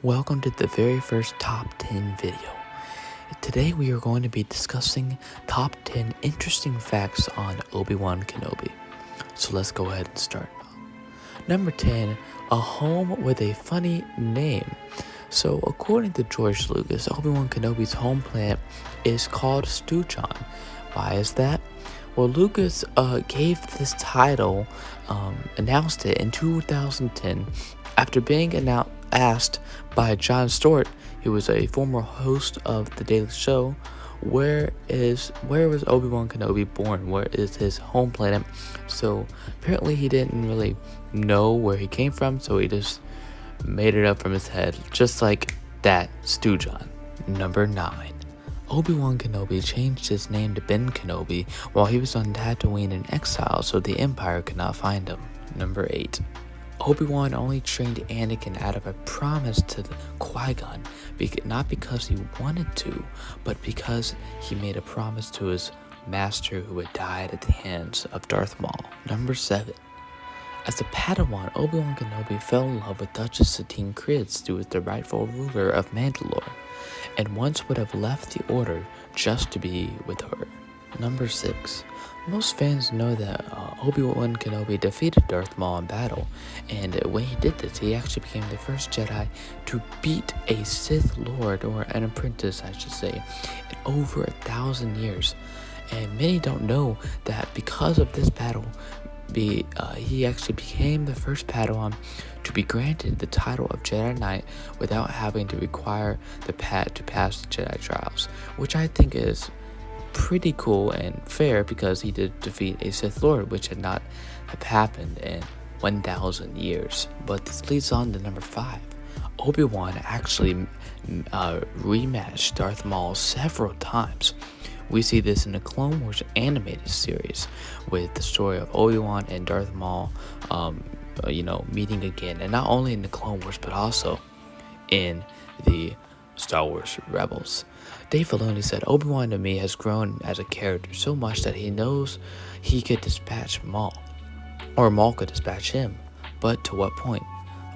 Welcome to the very first top 10 video. Today we are going to be discussing top 10 interesting facts on Obi-Wan Kenobi. So let's go ahead and start. Number 10, a home with a funny name. So according to George Lucas, Obi-Wan Kenobi's home planet is called Stujon. Why is that? Well, Lucas gave this title, announced it in 2010 after being asked by Jon Stewart, who was a former host of The Daily Show, where was Obi-Wan Kenobi born? Where is his home planet? So apparently he didn't really know where he came from, so he just made it up from his head, just like that, Stujon. Number 9. Obi-Wan Kenobi changed his name to Ben Kenobi while he was on Tatooine in exile so the Empire could not find him. Number 8. Obi-Wan only trained Anakin out of a promise to Qui-Gon, not because he wanted to, but because he made a promise to his master who had died at the hands of Darth Maul. Number 7. As a Padawan, Obi-Wan Kenobi fell in love with Duchess Satine Kryze, who was the rightful ruler of Mandalore, and once would have left the Order just to be with her. Number 6. Most fans know that Obi-Wan Kenobi defeated Darth Maul in battle, and when he did this, he actually became the first Jedi to beat a Sith Lord, or an apprentice I should say, in over 1,000 years. And many don't know that because of this battle, he actually became the first Padawan to be granted the title of Jedi Knight without having to require to pass the Jedi trials, which I think is pretty cool and fair because he did defeat a Sith Lord, which had not have happened in 1,000 years. But this leads on to number 5. Obi-Wan actually rematched Darth Maul several times. We see this in the Clone Wars animated series with the story of Obi-Wan and Darth Maul meeting again, and not only in the Clone Wars but also in the Star Wars Rebels. Dave Filoni said, Obi-Wan to me has grown as a character so much that he knows he could dispatch Maul, or Maul could dispatch him. But to what point?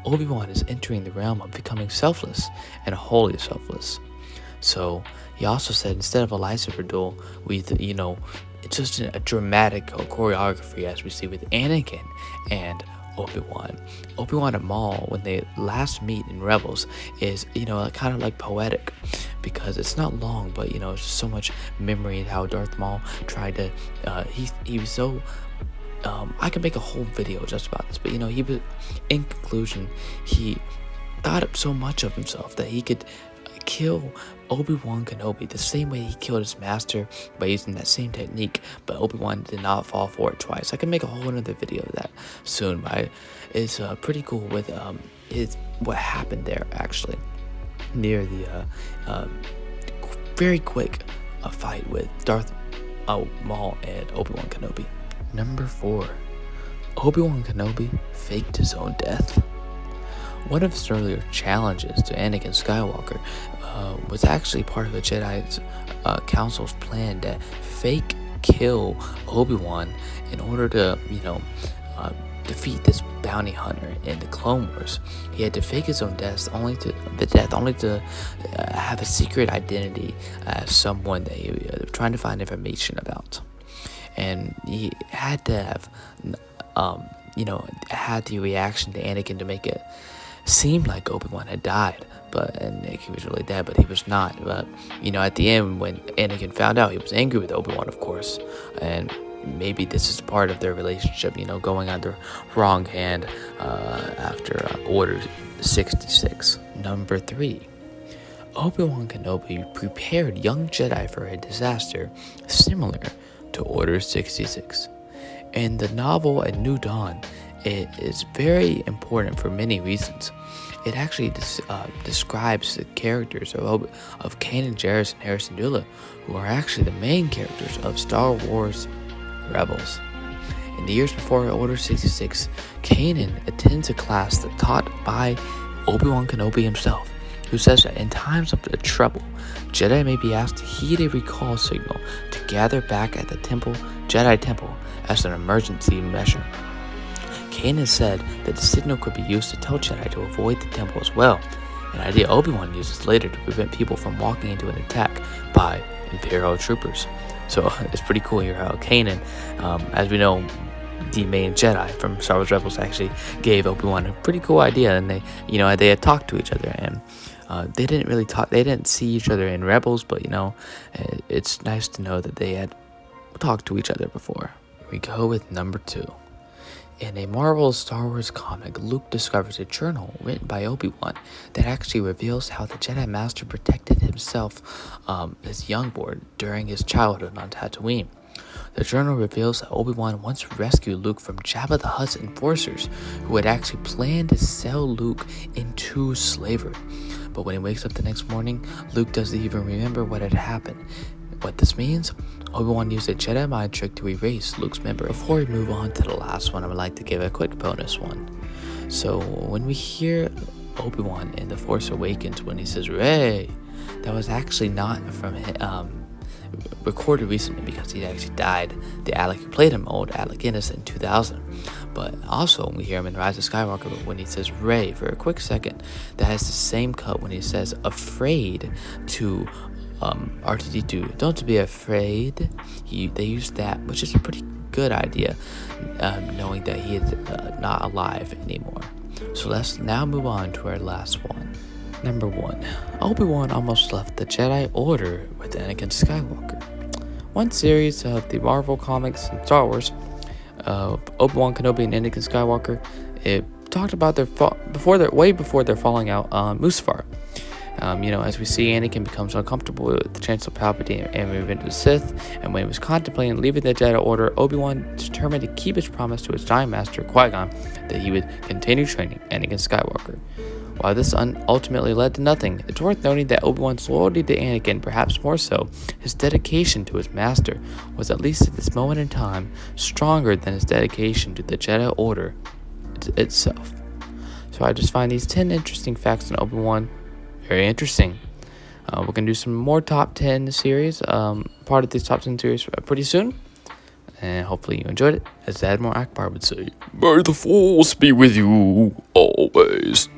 Obi-Wan is entering the realm of becoming selfless and wholly selfless. So he also said instead of a lightsaber duel, it's just a dramatic choreography as we see with Anakin and Obi-Wan. Obi-Wan and Maul, when they last meet in Rebels, is kind of like poetic because it's not long, but it's just so much memory and how Darth Maul tried to he was so I could make a whole video just about this, but he was, in conclusion, he thought up so much of himself that he could kill Obi-Wan Kenobi the same way he killed his master by using that same technique, but Obi-Wan did not fall for it twice. I can make a whole other video of that soon, but it's pretty cool with what happened there actually near the very quick fight with Darth Maul and Obi-Wan Kenobi. Number 4. Obi-Wan Kenobi faked his own death. One of his earlier challenges to Anakin Skywalker was actually part of the Jedi Council's plan to fake kill Obi-Wan in order to, defeat this bounty hunter in the Clone Wars. He had to fake his own death only to have a secret identity as someone that he was trying to find information about, and he had to have, had the reaction to Anakin to make it seemed like Obi-Wan had died, and he was really dead, but he was not. But at the end, when Anakin found out, he was angry with Obi-Wan, of course, and maybe this is part of their relationship, going on the wrong hand after Order 66. Number 3. Obi-Wan Kenobi prepared young Jedi for a disaster similar to Order 66. In the novel A New Dawn, it is very important for many reasons. It actually describes the characters of Kanan Jarrus and Hera Syndulla, who are actually the main characters of Star Wars Rebels. In the years before Order 66, Kanan attends a class taught by Obi-Wan Kenobi himself, who says that in times of trouble, Jedi may be asked to heed a recall signal to gather back at the Jedi Temple as an emergency measure. Kanan said that the signal could be used to tell Jedi to avoid the temple as well. an idea Obi-Wan uses later to prevent people from walking into an attack by Imperial troopers. So it's pretty cool here how Kanan, as we know, the main Jedi from Star Wars Rebels, actually gave Obi-Wan a pretty cool idea, and they had talked to each other, and they didn't really talk. They didn't see each other in Rebels, but it's nice to know that they had talked to each other before. Here we go with number 2. In a Marvel Star Wars comic, Luke discovers a journal written by Obi-Wan that actually reveals how the Jedi Master protected himself, as youngborn, during his childhood on Tatooine. The journal reveals that Obi-Wan once rescued Luke from Jabba the Hutt's enforcers, who had actually planned to sell Luke into slavery. But when he wakes up the next morning, Luke doesn't even remember what had happened. What this means? Obi-Wan used a Jedi mind trick to erase Luke's memory. Before we move on to the last one, I would like to give a quick bonus one. So when we hear Obi-Wan in The Force Awakens when he says "Rey," that was actually not from him, recorded recently because he actually died. The Alec who played him, old Alec Guinness, in 2000. But also we hear him in Rise of Skywalker when he says "Rey" for a quick second. That has the same cut when he says "afraid" to R2-D2, don't be afraid. They used that, which is a pretty good idea, knowing that he is not alive anymore. So let's now move on to our last one. Number 1. Obi-Wan almost left the Jedi Order with Anakin Skywalker. One series of the Marvel comics and Star Wars, Obi-Wan Kenobi and Anakin Skywalker, it talked about way before their falling out on Mustafar. As we see, Anakin becomes uncomfortable with the Chancellor Palpatine and move into the Sith, and when he was contemplating leaving the Jedi Order, Obi-Wan determined to keep his promise to his dying master, Qui-Gon, that he would continue training Anakin Skywalker. While this ultimately led to nothing, it's worth noting that Obi-Wan's loyalty to Anakin, perhaps more so, his dedication to his master, was at least at this moment in time stronger than his dedication to the Jedi Order itself. So I just find these 10 interesting facts on Obi-Wan very interesting. We're going to do some more top 10 series, part of these top 10 series pretty soon. And hopefully you enjoyed it. As Admiral Akbar would say, may the Force be with you always.